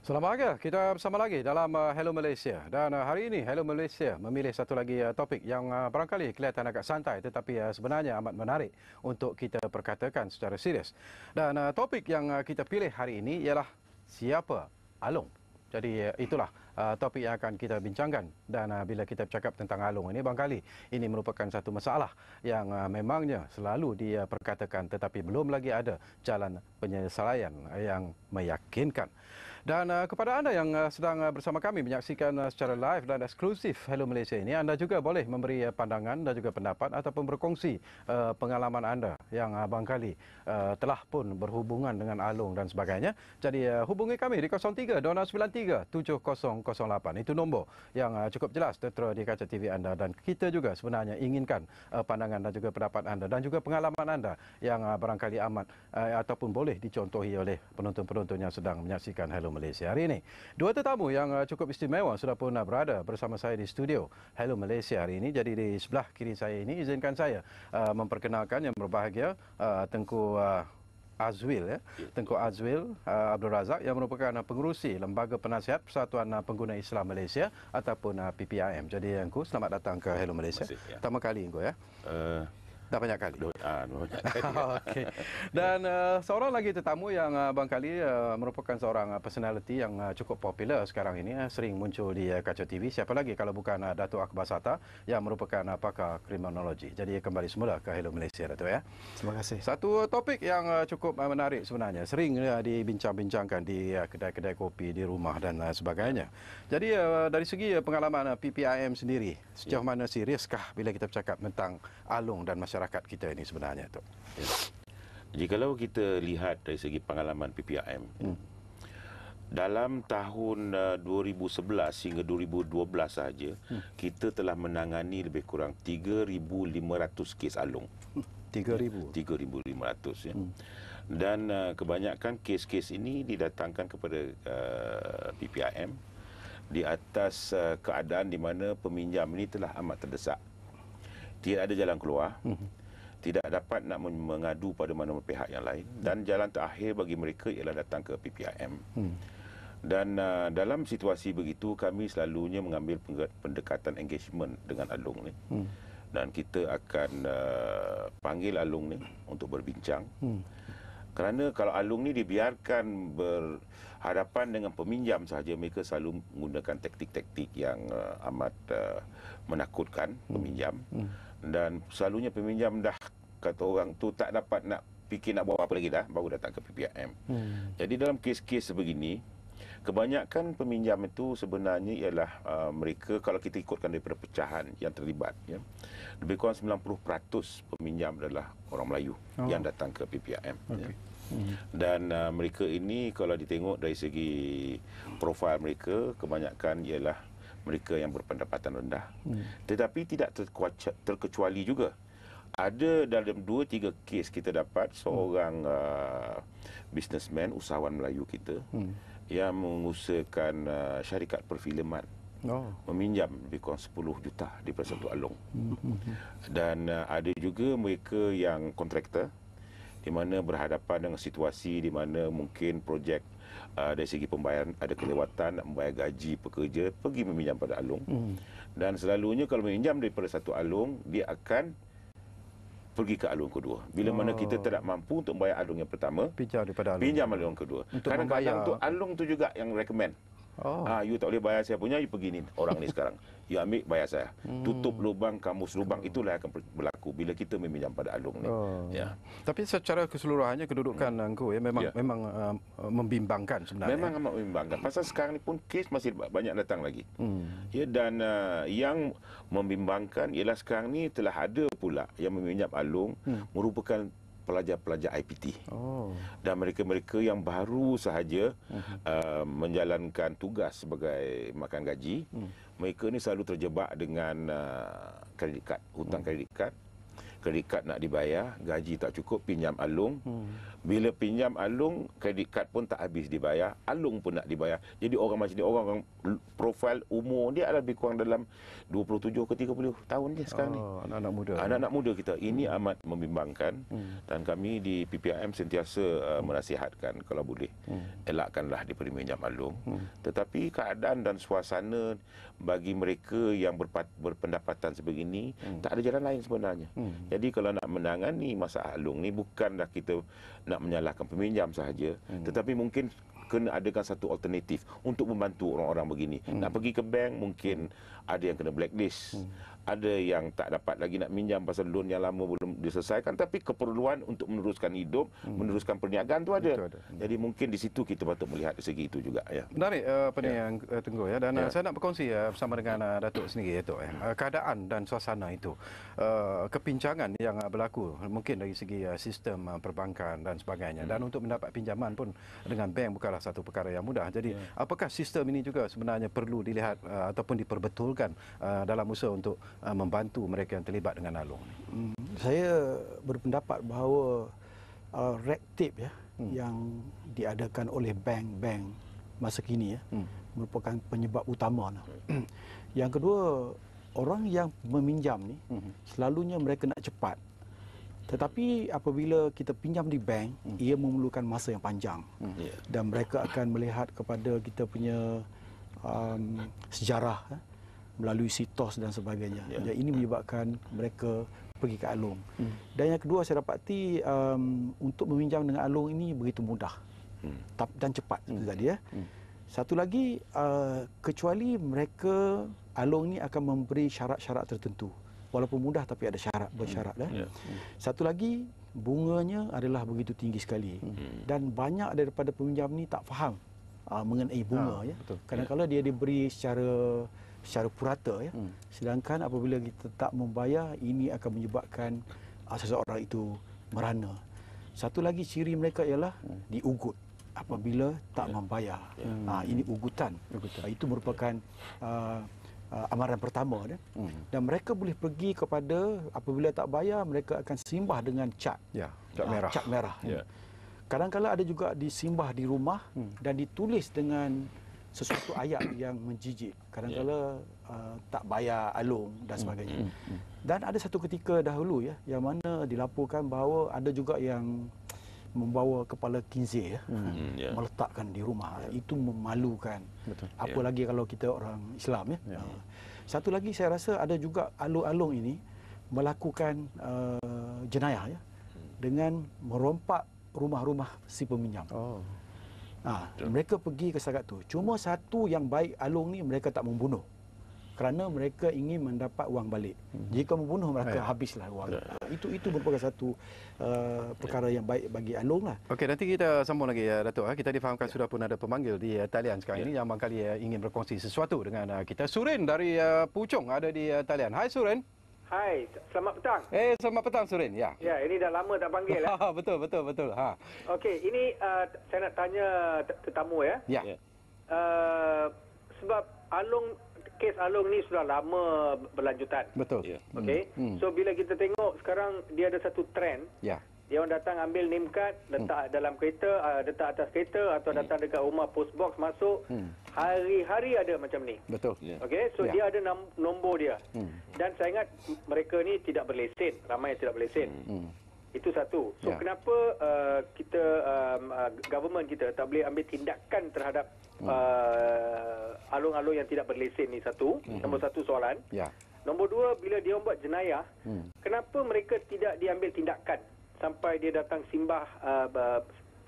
Selamat pagi, kita bersama lagi dalam Hello Malaysia. Dan hari ini Hello Malaysia memilih satu lagi topik yang barangkali kelihatan agak santai tetapi sebenarnya amat menarik untuk kita perkatakan secara serius. Dan topik yang kita pilih hari ini ialah siapa Along. Jadi itulah topik yang akan kita bincangkan. Dan bila kita bercakap tentang Along ini, barangkali ini merupakan satu masalah yang memangnya selalu diperkatakan tetapi belum lagi ada jalan penyelesaian yang meyakinkan. Dan kepada anda yang sedang bersama kami menyaksikan secara live dan eksklusif Hello Malaysia ini, anda juga boleh memberi pandangan dan juga pendapat ataupun berkongsi pengalaman anda yang barangkali telah pun berhubungan dengan Along dan sebagainya. Jadi hubungi kami di 03-293-7008. Itu nombor yang cukup jelas tertera di kaca TV anda, dan kita juga sebenarnya inginkan pandangan dan juga pendapat anda dan juga pengalaman anda yang barangkali amat ataupun boleh dicontohi oleh penonton-penonton yang sedang menyaksikan Hello Malaysia hari ini. Dua tetamu yang cukup istimewa sudah pun berada bersama saya di studio Hello Malaysia hari ini. Jadi di sebelah kiri saya ini, izinkan saya memperkenalkan yang berbahagia Tengku Azwil, Tengku Azwil Abdul Razak yang merupakan pengerusi Lembaga Penasihat Persatuan Pengguna Islam Malaysia ataupun PPIM. Jadi Engku, selamat datang ke Hello Malaysia. Pertama kali Engku ya. Dah banyak kali. Banyak kali. Okey. Dan seorang lagi tetamu yang barangkali merupakan seorang personality yang cukup popular sekarang ini, sering muncul di kaca TV. Siapa lagi kalau bukan Datuk Akbar Sata yang merupakan pakar kriminologi. Jadi kembali semula ke Hello Malaysia, Datuk ya. Terima kasih. Satu topik yang cukup menarik sebenarnya, sering dibincang-bincangkan di kedai-kedai kopi, di rumah dan sebagainya. Jadi dari segi pengalaman PPIM sendiri, sejauh mana seriuskah bila kita bercakap tentang Along dan masyarakat kita ini sebenarnya tu? Ya. Jadi kalau kita lihat dari segi pengalaman PPIM, dalam tahun 2011 hingga 2012 sahaja, kita telah menangani lebih kurang 3,500 kes Along. 3,000? 3,500 ya. Dan kebanyakan kes-kes ini didatangkan kepada PPIM di atas keadaan di mana peminjam ini telah amat terdesak. Tidak ada jalan keluar, tidak dapat nak mengadu pada mana-mana pihak yang lain, dan jalan terakhir bagi mereka ialah datang ke PPIM. Dan dalam situasi begitu, kami selalunya mengambil pendekatan engagement dengan Along ni. Dan kita akan panggil Along ni untuk berbincang. Kerana kalau Along ni dibiarkan berhadapan dengan peminjam sahaja, mereka selalu menggunakan taktik-taktik yang amat menakutkan peminjam. Dan selalunya peminjam dah, kata orang tu, tak dapat nak fikir nak buat apa lagi dah, baru datang ke PPIM. Jadi dalam kes-kes sebegini, kebanyakan peminjam itu sebenarnya ialah mereka, kalau kita ikutkan daripada pecahan yang terlibat, ya, lebih kurang 90% peminjam adalah orang Melayu yang datang ke PPIM. Ya. Dan mereka ini kalau ditengok dari segi profil mereka, kebanyakan ialah mereka yang berpendapatan rendah. Tetapi tidak terkecuali juga. Ada dalam 2-3 kes kita dapat seorang businessman, usahawan Melayu kita, yang mengusahakan syarikat perfilman, meminjam lebih kurang 10 juta daripada satu Along. Dan ada juga mereka yang kontraktor, di mana berhadapan dengan situasi di mana mungkin projek dari segi pembayaran ada kelewatan, nak membayar gaji pekerja, pergi meminjam pada Along. Dan selalunya kalau meminjam daripada satu Along, dia akan pergi ke Along kedua. Bila mana kita tidak mampu untuk membayar Along yang pertama, pinjam Along kedua. Kadang-kadang tu Along tu juga yang recommend. You tak boleh bayar saya punya, you pergi ni orang ni sekarang. You ambil, bayar saya. Tutup lubang, kamus lubang, itulah yang akan berlaku bila kita meminjam pada Along ni. Ya. Tapi secara keseluruhannya kedudukan Engku ya memang membimbangkan sebenarnya. Memang amat membimbangkan. Pasal sekarang ni pun kes masih banyak datang lagi. Ya, dan yang membimbangkan ialah sekarang ni telah ada pula yang meminjam Along merupakan pelajar-pelajar IPT. Dan mereka-mereka yang baru sahaja menjalankan tugas sebagai makan gaji, mereka ni selalu terjebak dengan kredit kad, hutang kredit kad. kredit kad nak dibayar, gaji tak cukup, pinjam alung. Bila pinjam alung, kredit kad pun tak habis dibayar, alung pun nak dibayar. Jadi orang macam ni, orang profil umur dia adalah lebih kurang dalam 27 ke 30 tahun dia sekarang ni. Anak-anak muda. Anak-anak muda kita. Ini amat membimbangkan dan kami di PPIM sentiasa menasihatkan kalau boleh elakkanlah daripada pinjam alung. Tetapi keadaan dan suasana bagi mereka yang berpendapatan sebegini tak ada jalan lain sebenarnya. Jadi kalau nak menangani masalah alung ni bukanlah kita nak menyalahkan peminjam sahaja, tetapi mungkin kena adakan satu alternatif untuk membantu orang-orang begini. Nak pergi ke bank mungkin ada yang kena blacklist. Ada yang tak dapat lagi nak minjam pasal loan yang lama belum diselesaikan, tapi keperluan untuk meneruskan hidup, meneruskan perniagaan tu ada. Jadi mungkin di situ kita patut melihat dari segi itu juga ya. Menarik apa ni yang Tengku ya, dan saya nak berkongsi bersama dengan Datuk sendiri Datuk keadaan dan suasana itu, kepincangan yang berlaku mungkin dari segi sistem perbankan dan sebagainya, dan untuk mendapat pinjaman pun dengan bank bukanlah satu perkara yang mudah. Jadi apakah sistem ini juga sebenarnya perlu dilihat ataupun diperbetulkan dalam usaha untuk membantu mereka yang terlibat dengan alung? Saya berpendapat bahawa red tape yang diadakan oleh bank-bank masa kini merupakan penyebab utama. Yang kedua, orang yang meminjam ni selalunya mereka nak cepat. Tetapi apabila kita pinjam di bank, ia memerlukan masa yang panjang. Dan mereka akan melihat kepada kita punya sejarah melalui sitos dan sebagainya. Jadi ini menyebabkan mereka pergi ke alung. Dan yang kedua, saya dapati untuk meminjam dengan alung ini begitu mudah dan cepat seperti tadi ya. Satu lagi, kecuali mereka alung ini akan memberi syarat-syarat tertentu. Walaupun mudah tapi ada bersyarat. Satu lagi, bunganya adalah begitu tinggi sekali. Dan banyak daripada peminjam ni tak faham mengenai bunga ya. Kadang-kadang dia diberi secara purata ya. Sedangkan apabila kita tak membayar, ini akan menyebabkan seseorang itu merana. Satu lagi ciri mereka ialah diugut apabila tak membayar. Ini ugutan. Itu merupakan amaran pertama dia. Dan mereka boleh pergi kepada, apabila tak bayar mereka akan simbah dengan cat. Cat merah. Kadang-kadang ada juga disimbah di rumah dan ditulis dengan sesuatu ayat yang menjijik. Kadang-kadang tak bayar alung dan sebagainya. Dan ada satu ketika dahulu ya, yang mana dilaporkan bahawa ada juga yang membawa kepala kinzir meletakkan di rumah. Itu memalukan. Apalagi kalau kita orang Islam ya. Satu lagi saya rasa ada juga alung-alung ini melakukan jenayah ya, dengan merompak rumah-rumah si peminjam. Mereka pergi ke syarat tu. Cuma satu yang baik alung ni, mereka tak membunuh. Kerana mereka ingin mendapat wang balik. Jika membunuh, mereka habislah wang. Itu merupakan satu perkara yang baik bagi alung lah. Okey, nanti kita sambung lagi ya Datuk. Kita difahamkan sudah pun ada pemanggil di talian sekarang ini yang barangkali ingin berkongsi sesuatu dengan kita. Surin dari Puchong ada di talian. Hai Surin. Hai, selamat petang. Selamat petang Surin. Ya, ini dah lama tak panggil. Betul. Okey, ini saya nak tanya tetamu ya. Sebab kes alung ni sudah lama berlanjutan. Betul. Okey. So bila kita tengok sekarang dia ada satu trend. Dia orang datang ambil name card, letak dalam kereta, letak atas kereta atau datang dekat rumah post box masuk. Hari-hari ada macam ni. Betul. Okey, so dia ada nombor dia. Dan saya ingat mereka ni tidak berlesen, ramai yang tidak berlesen. Itu satu. So kenapa kita government kita tak boleh ambil tindakan terhadap alung-alung yang tidak berlesen ni satu. Nombor satu soalan. Nombor dua, bila dia buat jenayah, kenapa mereka tidak diambil tindakan sampai dia datang simbah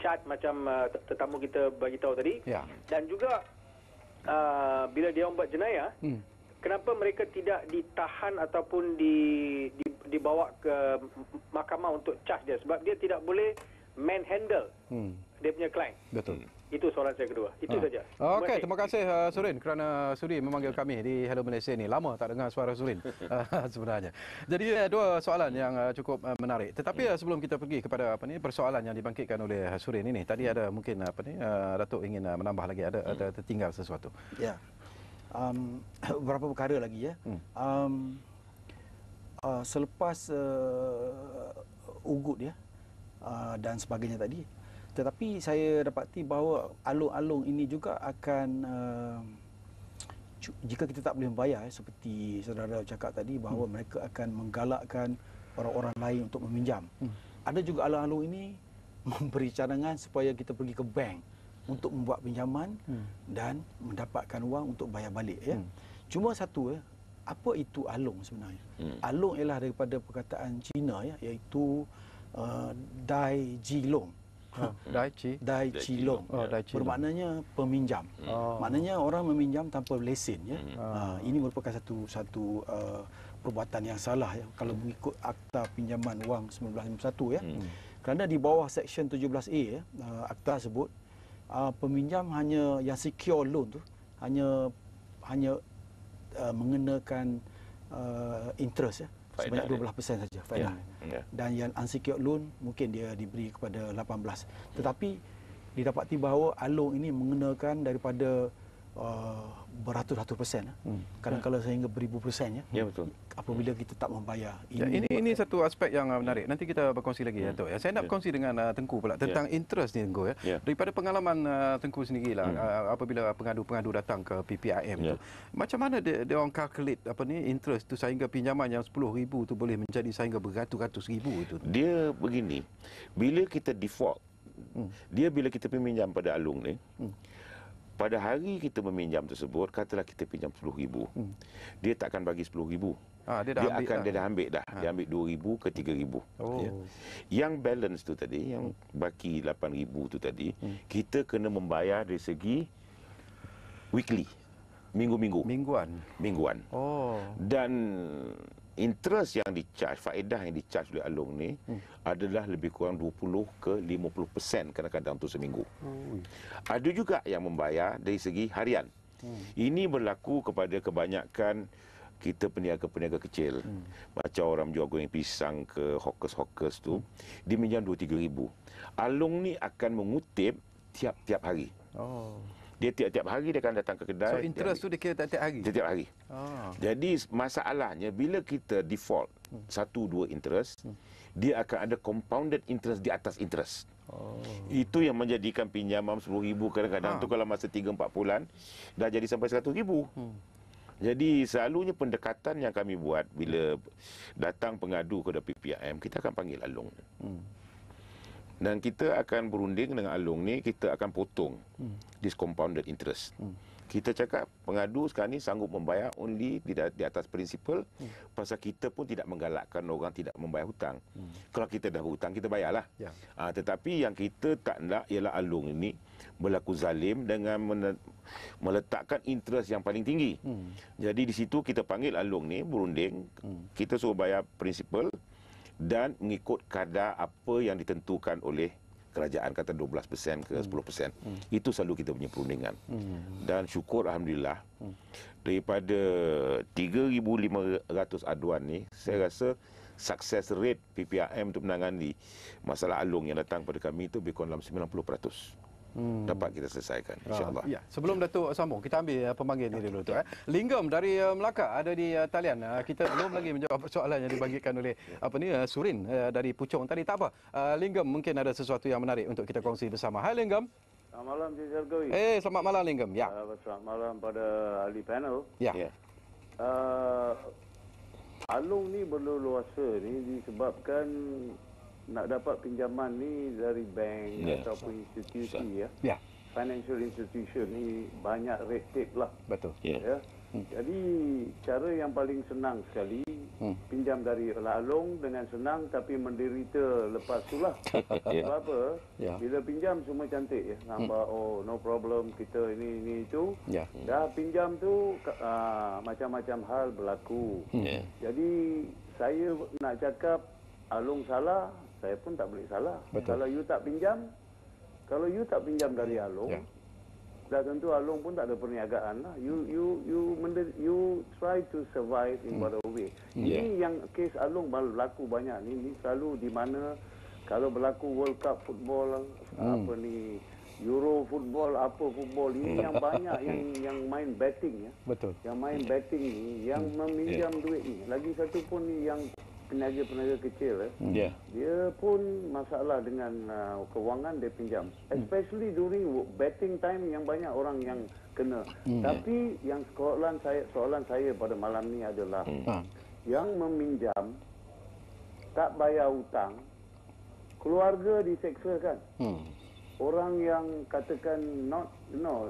cat macam tetamu kita bagi tahu tadi. Dan juga bila dia buat jenayah, kenapa mereka tidak ditahan ataupun dibawa ke mahkamah untuk charge dia, sebab dia tidak boleh manhandle dia punya client. Betul. Itu soalan saya kedua. Itu saja. Okey, terima kasih Surin kerana sudi memanggil kami di Hello Malaysia ni. Lama tak dengar suara Surin sebenarnya. Jadi dua soalan yang cukup menarik. Tetapi sebelum kita pergi kepada persoalan yang dibangkitkan oleh Surin ini, tadi ada mungkin Datuk ingin menambah lagi, ada tertinggal sesuatu. Ya. Beberapa perkara lagi ya. selepas ugut ya dan sebagainya tadi, tetapi saya dapati bahawa alung-alung ini juga akan jika kita tak boleh membayar seperti saudara cakap tadi bahawa mereka akan menggalakkan orang-orang lain untuk meminjam. Ada juga alung-alung ini memberi cadangan supaya kita pergi ke bank untuk membuat pinjaman dan mendapatkan wang untuk bayar balik ya. Cuma satu apa itu alung sebenarnya? Alung ialah daripada perkataan Cina ya, iaitu Dai Jilong. Dai Cilong. Bermaknanya peminjam. Maknanya orang meminjam tanpa lesen ya. Ini merupakan satu perbuatan yang salah ya kalau mengikut Akta Pinjaman Wang 1951 ya. Kerana di bawah Seksyen 17A ya, akta sebut peminjam hanya yang secure loan tu hanya mengenakan interest ya. Sebanyak 12% saja faedah. Dan yang unsecured loan mungkin dia diberi kepada 18. Tetapi didapati bahawa alung ini mengenakan daripada beratus-ratus persen. Kadang-kadang sehingga beribu persen ya. Ya, betul. Apabila kita tak membayar. Ini satu aspek yang menarik. Nanti kita berkongsi lagi ya, Tok. Saya nak berkongsi dengan Tengku pula tentang interest ni, Tengku ya. Daripada pengalaman Tengku sendirilah apabila pengadu-pengadu datang ke PPIM tu. Macam mana dia orang calculate interest tu sehingga pinjaman yang 10,000 tu boleh menjadi sehingga beratus-ratus ribu itu. Dia begini. Bila kita default, bila kita pinjam pada alung ni, pada hari kita meminjam tersebut, katalah kita pinjam 10,000. Dia takkan bagi 10,000. Dia dah ambil dah. Dia ambil 2,000 ke 3,000. Ya. Yang balance tu tadi, yang baki 8,000 tu tadi, kita kena membayar dari segi weekly. Mingguan. Dan interest yang di-charge, faedah yang di-charge oleh alung ni adalah lebih kurang 20 ke 50% kadang-kadang untuk seminggu. Ada juga yang membayar dari segi harian. Ini berlaku kepada kebanyakan kita peniaga-peniaga kecil. Macam orang jual goreng pisang ke hawkers-hawkers tu, dia minjam 2-3 ribu. Alung ni akan mengutip tiap-tiap hari. Dia tiap-tiap hari dia akan datang ke kedai. So interest tu dia kira tiap-tiap hari? Tiap-tiap hari. Jadi masalahnya bila kita default 1-2 interest, dia akan ada compounded interest di atas interest. Itu yang menjadikan pinjaman 10,000 kadang-kadang tu kalau masa 3-4 bulan dah jadi sampai 100,000. Jadi selalunya pendekatan yang kami buat bila datang pengadu kepada PPIM, kita akan panggil alung. Dan kita akan berunding dengan alung ni, kita akan potong this compounded interest. Kita cakap pengadu sekarang ni sanggup membayar only di atas prinsipal, pasal kita pun tidak menggalakkan orang tidak membayar hutang. Kalau kita dah hutang, kita bayarlah. Tetapi yang kita tak nak ialah alung ini berlaku zalim dengan meletakkan interest yang paling tinggi. Jadi di situ kita panggil alung ni berunding, kita suruh bayar prinsipal dan mengikut kadar apa yang ditentukan oleh kerajaan, kata 12% ke 10%. Itu selalu kita punya perundingan. Dan syukur Alhamdulillah, daripada 3,500 aduan ni, saya rasa success rate PPIM untuk menangani masalah alung yang datang pada kami itu lebih kurang dalam 90%. Dapat kita selesaikan, insyaAllah. Ya, sebelum Datuk sambung, kita ambil pemanggil ni dulu. Linggam dari Melaka ada di talian. Kita belum lagi menjawab soalan yang dibagikan oleh Surin dari Puchong tadi. Tak apa, Linggam mungkin ada sesuatu yang menarik untuk kita kongsi bersama. Hai Linggam. Selamat malam, Cik Sargowi. Selamat malam Linggam. Ya. Selamat malam pada ahli panel. Ya. Alung ni berleluasa ni disebabkan nak dapat pinjaman ni dari bank ataupun institusi ya. Financial institution ni banyak red tape lah. Betul. Ya. Jadi cara yang paling senang sekali pinjam dari alung dengan senang tapi menderita lepas tu lah. Sebab apa? Bila pinjam semua cantik ya. Nampak no problem kita ini itu. Dah pinjam tu macam-macam hal berlaku. Jadi saya nak cakap alung salah, saya pun tak boleh salah. Kalau you tak pinjam dari alung, dah tentu alung pun tak ada perniagaan lah. You try to survive in whatever way. Ini yang kes alung berlaku banyak ni selalu di mana kalau berlaku World Cup football Euro football, apa football ini yang banyak yang main betting ya. Betul. Yang main betting ni, yang meminjam duit ni. Lagi satu pun ni yang peniaga-peniaga kecil dia pun masalah dengan kewangan dia pinjam. Especially during betting time yang banyak orang yang kena. Tapi yang soalan saya pada malam ni adalah yang meminjam tak bayar hutang, keluarga diseksa kan? Orang yang katakan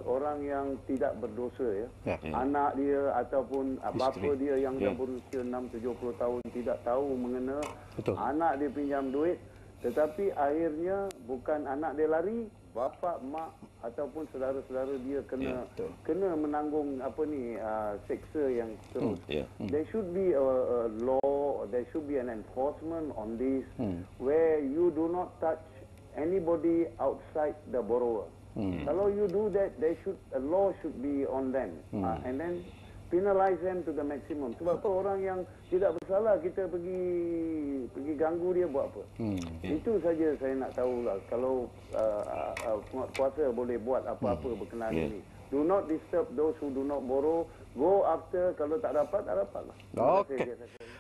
orang yang tidak berdosa ya. Anak dia ataupun bapa dia yang dah berusia 6-70 tahun tidak tahu mengena. Betul. Anak dia pinjam duit, tetapi akhirnya bukan anak dia lari, bapa, mak ataupun saudara-saudara dia kena menanggung seksa yang terus. There should be a law, there should be an enforcement on this where you do not touch anybody outside the borrower. Kalau you do that, a law should be on them, and then penalize them to the maximum. Sebab apa orang yang tidak bersalah kita pergi ganggu dia buat apa? Itu saja saya nak tahu lah. Kalau kuasa boleh buat apa-apa berkenaan ini. Do not disturb those who do not borrow. Go after, kalau tak dapat lah.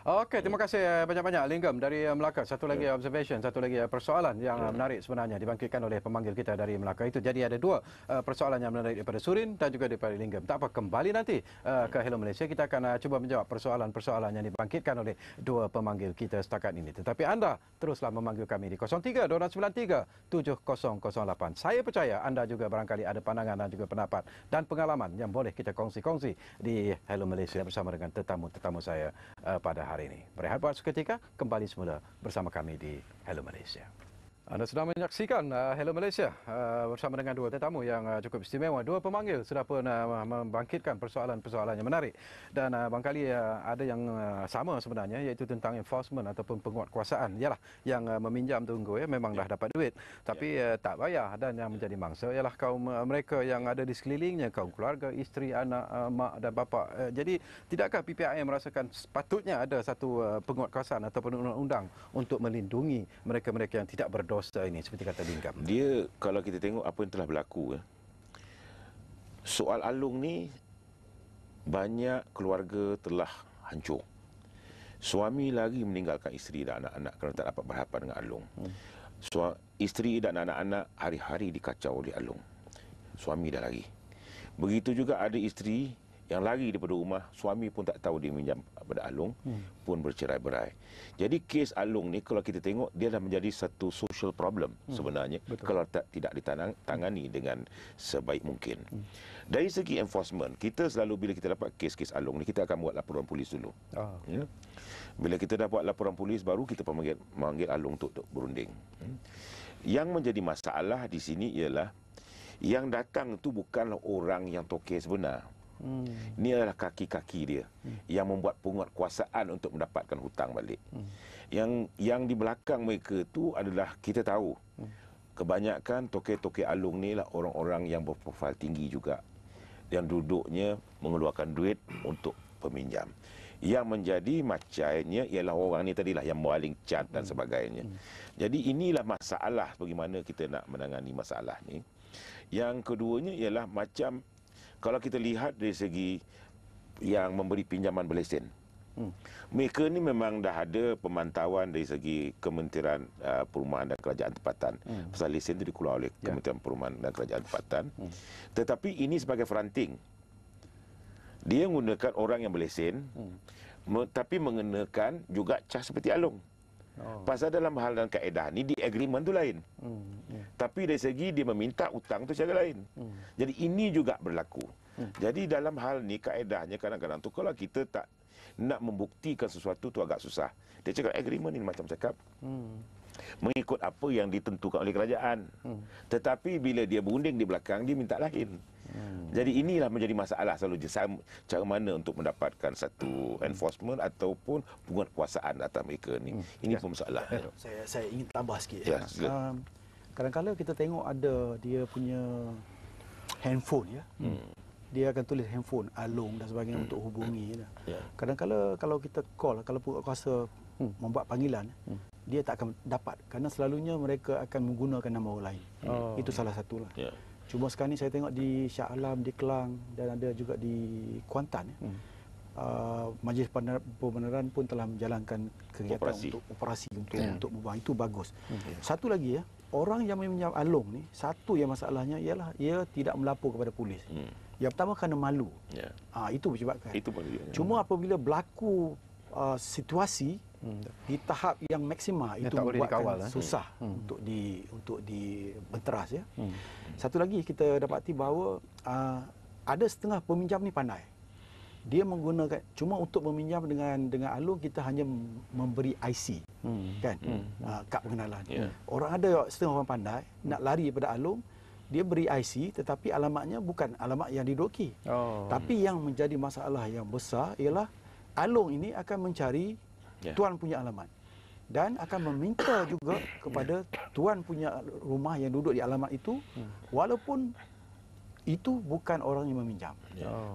Okey, terima kasih banyak-banyak Linggam dari Melaka. Satu lagi observation, satu lagi persoalan yang menarik sebenarnya dibangkitkan oleh pemanggil kita dari Melaka itu. Jadi ada dua persoalan yang menarik daripada Surin dan juga daripada Linggam. Tak apa, kembali nanti ke Hello Malaysia. Kita akan cuba menjawab persoalan-persoalan yang dibangkitkan oleh dua pemanggil kita setakat ini. Tetapi anda teruslah memanggil kami di 03-293-7008. Saya percaya anda juga barangkali ada pandangan dan juga pendapat dan pengalaman yang boleh kita kongsi-kongsi di Hello Malaysia bersama dengan tetamu-tetamu saya pada hari ini. Berehat buat seketika, kembali semula bersama kami di Hello Malaysia. Anda sedang menyaksikan Hello Malaysia bersama dengan dua tetamu yang cukup istimewa. Dua pemanggil sudah pun membangkitkan persoalan-persoalan yang menarik. Dan barangkali ada yang sama sebenarnya, iaitu tentang enforcement ataupun penguatkuasaan. Ialah yang meminjam tunggu memang dah dapat duit tapi tak bayar, dan yang menjadi mangsa ialah kaum mereka yang ada di sekelilingnya, kaum keluarga, isteri, anak, mak dan bapa. Jadi tidakkah PPIM merasakan sepatutnya ada satu penguatkuasaan ataupun undang-undang untuk melindungi mereka-mereka yang tidak berdosa ini, seperti kata Linggam? Dia, kalau kita tengok apa yang telah berlaku, soal Alung ni banyak keluarga telah hancur. Suami lagi meninggalkan isteri dan anak-anak kerana tak dapat berhadapan dengan Alung. Isteri dan anak-anak hari-hari dikacau oleh Alung. Suami dah lari. Begitu juga ada isteri yang lari daripada rumah, suami pun tak tahu dia minjam pada Alung, pun bercerai-berai. Jadi kes Alung ni kalau kita tengok, dia dah menjadi satu social problem sebenarnya. Kalau tidak ditangani dengan sebaik mungkin. Dari segi enforcement, kita selalu bila kita dapat kes-kes Alung ni, kita akan buat laporan polis dulu. Bila kita dah buat laporan polis, baru kita memanggil Alung untuk berunding. Yang menjadi masalah di sini ialah yang datang itu bukanlah orang yang tokeh sebenar. Ini adalah kaki-kaki dia yang membuat penguatkuasaan untuk mendapatkan hutang balik. Yang di belakang mereka itu adalah, kita tahu kebanyakan tokeh-tokeh Alung ni lah orang-orang yang berprofil tinggi juga, yang duduknya mengeluarkan duit untuk peminjam. Yang menjadi macamnya ialah orang ni tadilah yang maling cat dan sebagainya. Jadi inilah masalah bagaimana kita nak menangani masalah ni. Yang keduanya ialah macam kalau kita lihat dari segi yang memberi pinjaman berlesen. Mereka ni memang dah ada pemantauan dari segi Kementerian Perumahan dan Kerajaan Tempatan. Pasal lesen itu dikeluarkan oleh Kementerian Perumahan dan Kerajaan Tempatan. Tetapi ini sebagai fronting. Dia menggunakan orang yang berlesen, tapi mengenakan juga cas seperti Alung. Pasal dalam hal dan kaedah ni, di agreement tu lain. Tapi dari segi dia meminta hutang tu cara lain. Jadi ini juga berlaku. Jadi dalam hal ni kaedahnya kadang-kadang tu kalau kita tak nak membuktikan sesuatu tu agak susah. Dia cakap agreement ni macam cakap mengikut apa yang ditentukan oleh kerajaan. Tetapi bila dia berunding di belakang, dia minta lain. Jadi inilah menjadi masalah selalu, cara mana untuk mendapatkan satu enforcement ataupun penguatkuasaan atas mereka ni. Ini pun masalah. Saya ingin tambah sikit. Kadang-kadang kita tengok ada dia punya handphone dia akan tulis handphone Alung dan sebagainya untuk hubungi. Kadang-kadang kalau kita call, kalau penguatkuasa membuat panggilan, dia tak akan dapat kerana selalunya mereka akan menggunakan nama orang lain. Itu salah satulah. Cuma sekarang ni saya tengok di Shah Alam, di Kelang dan ada juga di Kuantan. Majlis Pembenaran pun telah menjalankan kegiatan untuk operasi untuk membuang. Itu bagus. Satu lagi orang yang meminjam alung ni, satu yang masalahnya ialah ia tidak melapor kepada polis. Yang pertama kerana malu. Itu menyebabkan. Cuma apabila berlaku situasi di tahap yang maksima, itu membuatkan susah untuk dibenteras. Satu lagi kita dapati bahawa ada setengah peminjam ni pandai. Dia menggunakan cuma untuk meminjam dengan alung kita hanya memberi IC kan, kad pengenalan. Orang ada setengah orang pandai nak lari daripada alung, dia beri IC tetapi alamatnya bukan alamat yang diduduki. Tapi yang menjadi masalah yang besar ialah alung ini akan mencari tuan punya alamat dan akan meminta juga kepada tuan punya rumah yang duduk di alamat itu walaupun itu bukan orang yang meminjam.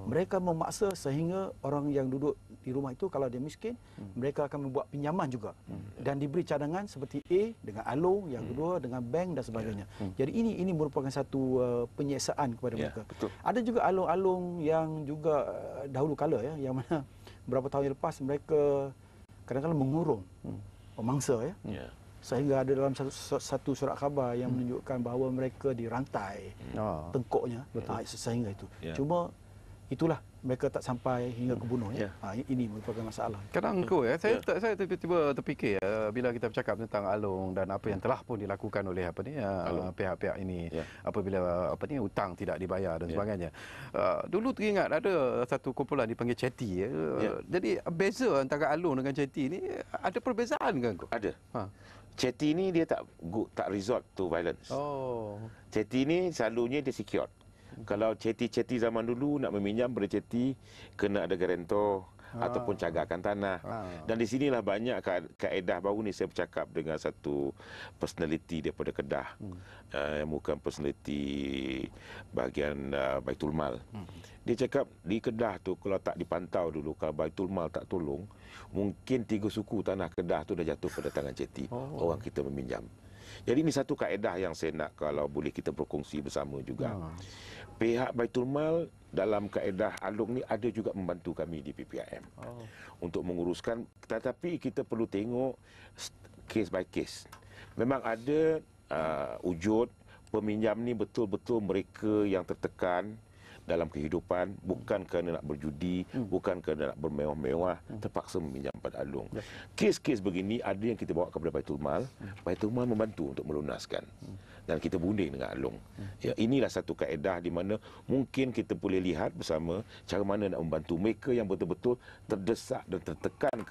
Mereka memaksa sehingga orang yang duduk di rumah itu kalau dia miskin, mereka akan membuat pinjaman juga. Dan diberi cadangan seperti A dengan alung, yang kedua dengan bank dan sebagainya. Jadi ini merupakan satu penyiksaan kepada mereka. Ada juga alung-alung yang juga dahulu kala yang mana beberapa tahun yang lepas mereka kadang-kadang mengurung pemangsa sehingga ada dalam satu surat khabar yang menunjukkan bahawa mereka dirantai tengkuknya sehingga itu. Cuma itulah mereka tak sampai hingga ke bunuh. Ini merupakan masalah. Kadang saya tiba-tiba terfikir bila kita bercakap tentang alung dan apa yang telah pun dilakukan oleh pihak-pihak ini apabila hutang tidak dibayar dan sebagainya. Dulu teringat ada satu kumpulan dipanggil ceti. Jadi beza antara alung dengan ceti ni ada perbezaan ke? Ada. Ceti ni dia tak resort to violence. Ceti ni selalunya dia secured. Kalau ceti-ceti zaman dulu nak meminjam pada ceti, kena ada garantor ataupun cagakan tanah. Dan di sinilah banyak kaedah baru ni saya bercakap dengan satu personality daripada Kedah. Yang bukan personality bahagian Baitul Mal. Dia cakap di Kedah tu kalau tak dipantau dulu, kalau Baitul Mal tak tolong, mungkin 3 suku tanah Kedah tu dah jatuh pada tangan ceti. Orang kita meminjam. Jadi ini satu kaedah yang saya nak kalau boleh kita berkongsi bersama juga. Pihak Baitul Mal dalam kaedah alung ni ada juga membantu kami di PPIM untuk menguruskan, tetapi kita perlu tengok case by case. Memang ada wujud peminjam ni betul-betul mereka yang tertekan dalam kehidupan, bukan kerana nak berjudi, bukan kerana nak bermewah-mewah, terpaksa meminjam pada alung. Kes-kes begini ada yang kita bawa kepada Baitul Mal. Baitul Mal membantu untuk melunaskan. Dan kita berunding dengan alung. Inilah satu kaedah di mana mungkin kita boleh lihat bersama cara mana nak membantu mereka yang betul-betul terdesak dan tertekan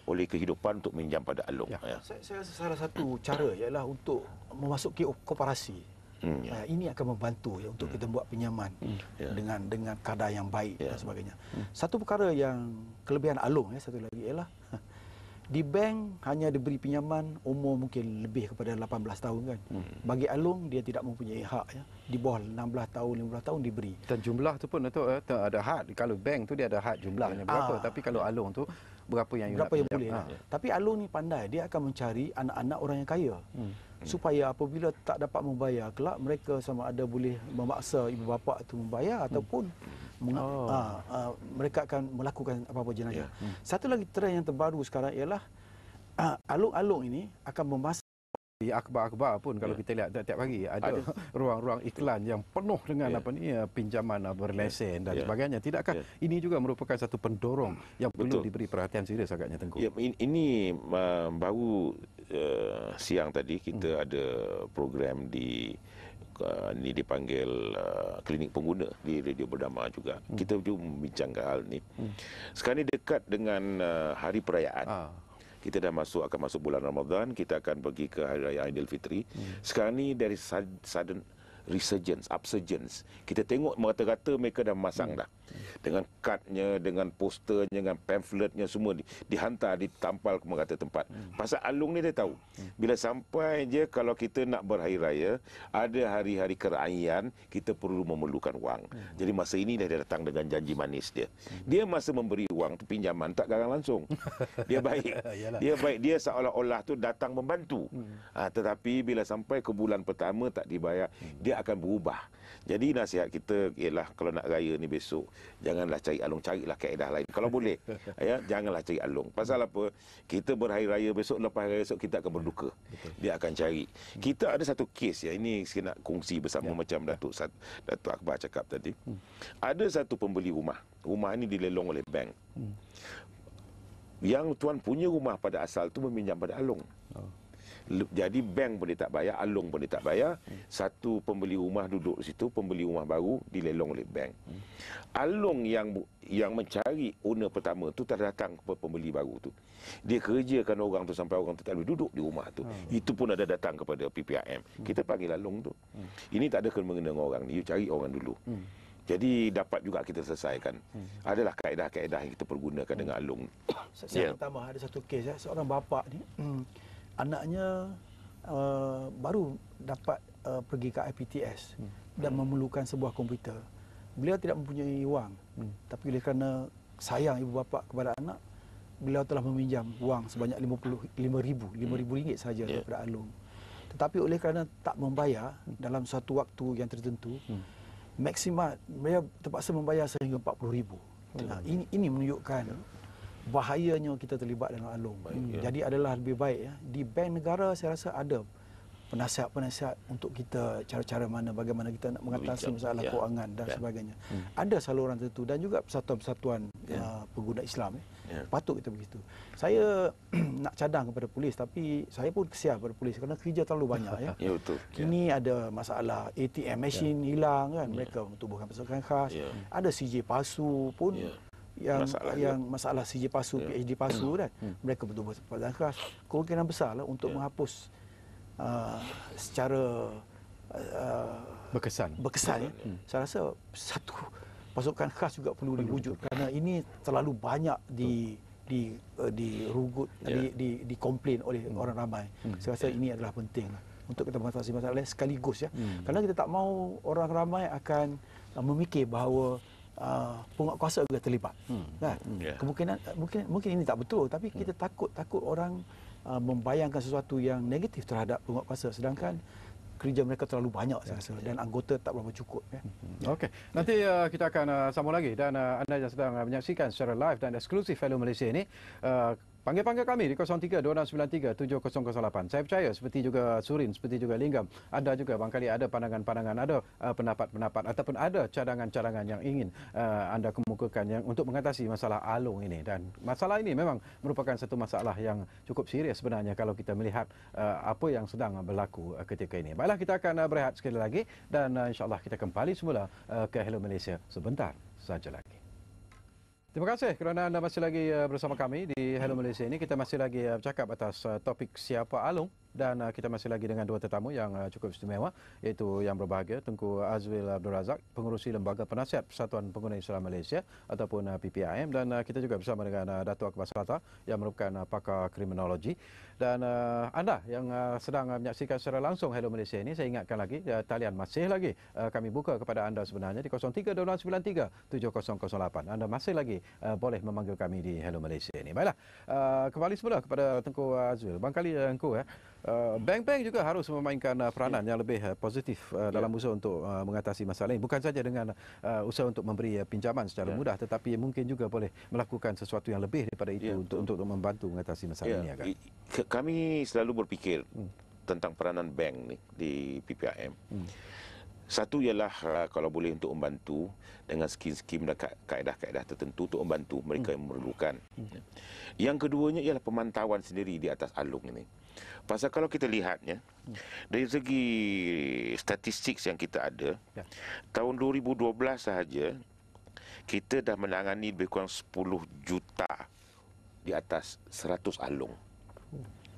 oleh kehidupan untuk meminjam pada alung. Saya rasa salah satu cara ialah untuk memasuki koperasi. Ini akan membantu untuk kita buat pinjaman dengan kadar yang baik dan sebagainya. Satu perkara yang kelebihan alung satu lagi ialah di bank hanya diberi pinjaman umur mungkin lebih kepada 18 tahun kan. Bagi alung dia tidak mempunyai hak di bawah 16 tahun 15 tahun diberi. Dan jumlah tu pun ada had. Kalau bank tu dia ada had jumlahnya berapa, tapi kalau alung tu berapa yang boleh. Tapi alung ni pandai, dia akan mencari anak-anak orang yang kaya. Supaya apabila tak dapat membayar kelak mereka sama ada boleh memaksa ibu bapa itu membayar ataupun mereka akan melakukan apa-apa jenayah. Satu lagi trend yang terbaru sekarang ialah alung-alung ini akan memasak di akhbar-akhbar pun kalau kita lihat tiap hari ada ruang-ruang iklan yang penuh dengan pinjaman berlesen dan sebagainya. Tidakkah ini juga merupakan satu pendorong yang perlu diberi perhatian serius agaknya, Tengku? Ini baru siang tadi kita ada program ini dipanggil klinik pengguna di Radio Berdama juga. Kita juga membincangkan hal ini. Sekarang ini dekat dengan hari perayaan. Kita dah akan masuk bulan Ramadan, kita akan pergi ke Hari Raya Aidilfitri. Sekarang ni dari sudden resurgence, upsurgence. Kita tengok rata-rata mereka dah memasang dah. dengan kadnya, dengan posternya, dengan pamfletnya semua dihantar, ditampal ke merata tempat. Pasal Alung ni dia tahu. Bila sampai je kalau kita nak berhari raya, ada hari-hari keraian, kita perlu memerlukan wang. Jadi masa ini dia datang dengan janji manis dia. Dia masa memberi wang tu pinjaman tak garang langsung. Dia baik. Dia baik, dia seolah-olah tu datang membantu. Tetapi bila sampai ke bulan pertama tak dibayar, dia akan berubah. Jadi nasihat kita ialah kalau nak raya ni besok, janganlah cari alung, carilah kaedah lain. Kalau boleh, ya, janganlah cari alung. Pasal apa? Kita berhari raya besok, lepas hari esok kita akan berduka. Dia akan cari. Kita ada satu kes ya, ini saya nak kongsi bersama macam Datuk Akbar cakap tadi. Ada satu pembeli rumah. Rumah ini dilelong oleh bank. Yang tuan punya rumah pada asal tu meminjam pada alung. Jadi bank boleh tak bayar, alung boleh tak bayar. Satu pembeli rumah duduk di situ, pembeli rumah baru dilelong oleh bank. Alung yang mencari owner pertama tu tak datang ke pembeli baru tu. Dia kerjakan orang tu sampai orang tu tak boleh duduk di rumah tu. Itu pun ada datang kepada PPIM. Kita panggil alung tu. Ini tak ada kena-mengena dengan orang ni, you cari orang dulu. Jadi dapat juga kita selesaikan. Adalah kaedah-kaedah yang kita pergunakan dengan alung. Saya tambah ada satu kes, seorang bapa ni anaknya baru dapat pergi ke IPTS dan memerlukan sebuah komputer. Beliau tidak mempunyai wang, tapi oleh kerana sayang ibu bapa kepada anak, beliau telah meminjam wang sebanyak RM5,000 saja daripada alung. Tetapi oleh kerana tak membayar dalam satu waktu yang tertentu, maksimal beliau terpaksa membayar sehingga RM40,000. Ini menunjukkan bahayanya kita terlibat dalam alung. Jadi adalah lebih baik ya, di bank negara saya rasa ada penasihat-penasihat untuk kita cara-cara bagaimana kita nak mengatasi masalah kewangan dan sebagainya. Ada saluran tertentu dan juga persatuan-persatuan pengguna Islam patut kita begitu. Saya nak cadang kepada polis, tapi saya pun kesian kepada polis kerana kerja terlalu banyak ya. Betul. Kini ada masalah ATM machine hilang kan, mereka mentubuhkan pasukan khas. Ada CJ palsu pun yang masalah CJ palsu, PhD palsu kan, mereka betul-betul pasukan khas. Kemungkinan besarlah untuk menghapus secara berkesan ya. Saya rasa satu pasukan khas juga perlu diwujud kerana ini terlalu banyak dirugut, dikomplain oleh orang ramai. Saya rasa ini adalah penting lah untuk kita mengatasi masalah sekaligus ya. Kerana kita tak mahu orang ramai akan memikir bahawa penguatkuasa juga terlibat. Kan? Kemungkinan mungkin ini tak betul, tapi kita takut orang membayangkan sesuatu yang negatif terhadap penguatkuasa, sedangkan kerja mereka terlalu banyak saya rasa dan anggota tak berapa cukup ya. Okey, nanti kita akan sambung lagi dan anda yang sedang menyaksikan secara live dan eksklusif Hello Malaysia ini, panggil kami di 03-2693-7008. Saya percaya seperti juga Surin, seperti juga Linggam, anda juga barangkali ada pandangan-pandangan, ada pendapat-pendapat ataupun ada cadangan-cadangan yang ingin anda kemukakan yang untuk mengatasi masalah alung ini. Dan masalah ini memang merupakan satu masalah yang cukup serius sebenarnya kalau kita melihat apa yang sedang berlaku ketika ini. Baiklah, kita akan berehat sekali lagi dan insya-Allah kita kembali semula ke Hello Malaysia sebentar saja lagi. Terima kasih kerana anda masih lagi bersama kami di Hello Malaysia ini. Kita masih lagi bercakap atas topik siapa alung dan kita masih lagi dengan dua tetamu yang cukup istimewa, iaitu yang berbahagia Tengku Azwil Abdul Razak, pengerusi Lembaga Penasihat Persatuan Pengguna Islam Malaysia ataupun PPIM, dan kita juga bersama dengan Datuk Akbar Selata yang merupakan pakar kriminologi. Dan anda yang sedang menyaksikan secara langsung Hello Malaysia ini, saya ingatkan lagi talian masih lagi kami buka kepada anda sebenarnya di 03-2693-7008. Anda masih lagi boleh memanggil kami di Hello Malaysia ini. Baiklah, kembali semula kepada Tengku Azwil. Barangkali Tengku bank-bank juga harus memainkan peranan yang lebih positif dalam usaha untuk mengatasi masalah ini. Bukan saja dengan usaha untuk memberi pinjaman secara mudah, tetapi mungkin juga boleh melakukan sesuatu yang lebih daripada itu untuk membantu mengatasi masalah ini. Kami selalu berfikir tentang peranan bank ni di PPIM. Satu ialah kalau boleh untuk membantu dengan skim-skim dan kaedah-kaedah tertentu untuk membantu mereka yang memerlukan. Yang keduanya ialah pemantauan sendiri di atas alung ini. Pasal kalau kita lihatnya, dari segi statistik yang kita ada, tahun 2012 sahaja, kita dah menangani lebih kurang 10 juta di atas 100 alung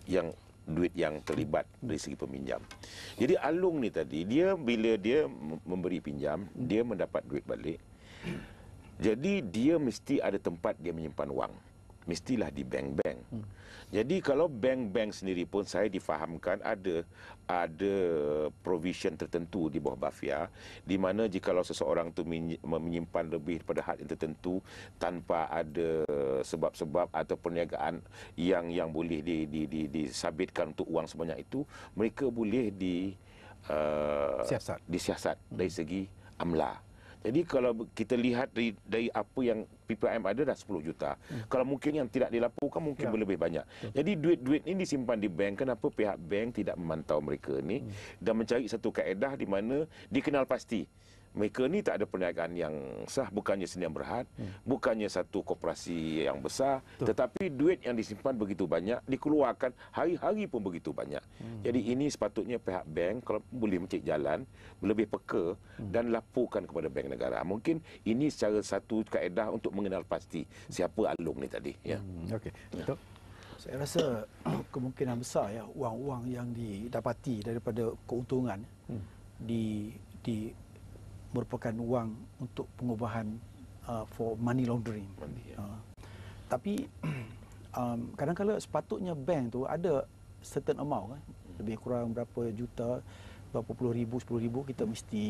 yang duit yang terlibat dari segi peminjam. Jadi alung ni tadi, dia bila dia memberi pinjam, dia mendapat duit balik. Jadi dia mesti ada tempat dia menyimpan wang. Mestilah di bank-bank. Jadi kalau bank-bank sendiri pun saya difahamkan ada provision tertentu di bawah BAFIA di mana jikalau seseorang tu menyimpan lebih daripada had yang tertentu tanpa ada sebab-sebab atau perniagaan yang boleh disabitkan untuk wang sebanyak itu, mereka boleh disiasat dari segi AMLA. Jadi kalau kita lihat dari apa yang PPIM ada dah 10 juta. Kalau mungkin yang tidak dilaporkan mungkin lebih banyak. Jadi duit-duit ini disimpan di bank. Kenapa pihak bank tidak memantau mereka ni dan mencari satu kaedah di mana dikenal pasti mereka ni tak ada perniagaan yang sah, bukannya sendi berhad, bukannya satu koperasi yang besar, tetapi duit yang disimpan begitu banyak, dikeluarkan hari-hari pun begitu banyak. Jadi ini sepatutnya pihak bank kalau boleh mencari jalan, lebih peka dan laporkan kepada bank negara. Mungkin ini secara satu kaedah untuk mengenal pasti siapa Along ni tadi. Ya. Okey. Betul. Saya rasa kemungkinan besar ya wang-wang yang didapati daripada keuntungan di merupakan wang untuk pengubahan for money laundering. Tapi kadang-kadang sepatutnya bank tu ada certain amount lebih kurang berapa juta, berapa puluh ribu, 10,000 kita mesti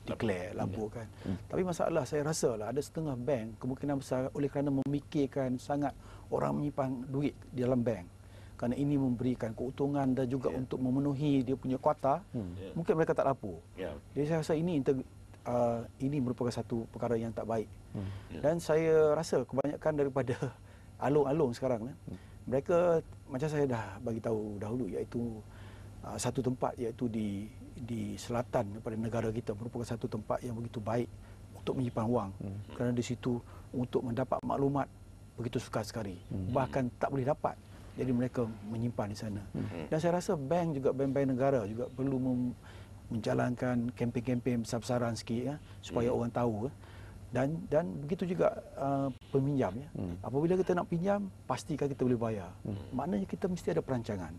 declare, laporkan. Tapi masalah saya rasa lah ada setengah bank kemungkinan besar oleh kerana memikirkan sangat orang menyimpan duit di dalam bank, kerana ini memberikan keuntungan dan juga untuk memenuhi dia punya kuota, mungkin mereka tak lapor. Jadi saya rasa ini merupakan satu perkara yang tak baik. Dan saya rasa kebanyakan daripada alung-alung sekarang mereka macam saya dah bagi tahu dahulu, iaitu satu tempat iaitu di selatan daripada negara kita merupakan satu tempat yang begitu baik untuk menyimpan wang, kerana di situ untuk mendapat maklumat begitu sukar sekali, bahkan tak boleh dapat. Jadi mereka menyimpan di sana. Dan saya rasa bank juga, bank-bank negara juga perlu menjalankan kempen-kempen besar-besaran sikit supaya orang tahu. Dan begitu juga peminjam apabila kita nak pinjam, pastikan kita boleh bayar. Maknanya kita mesti ada perancangan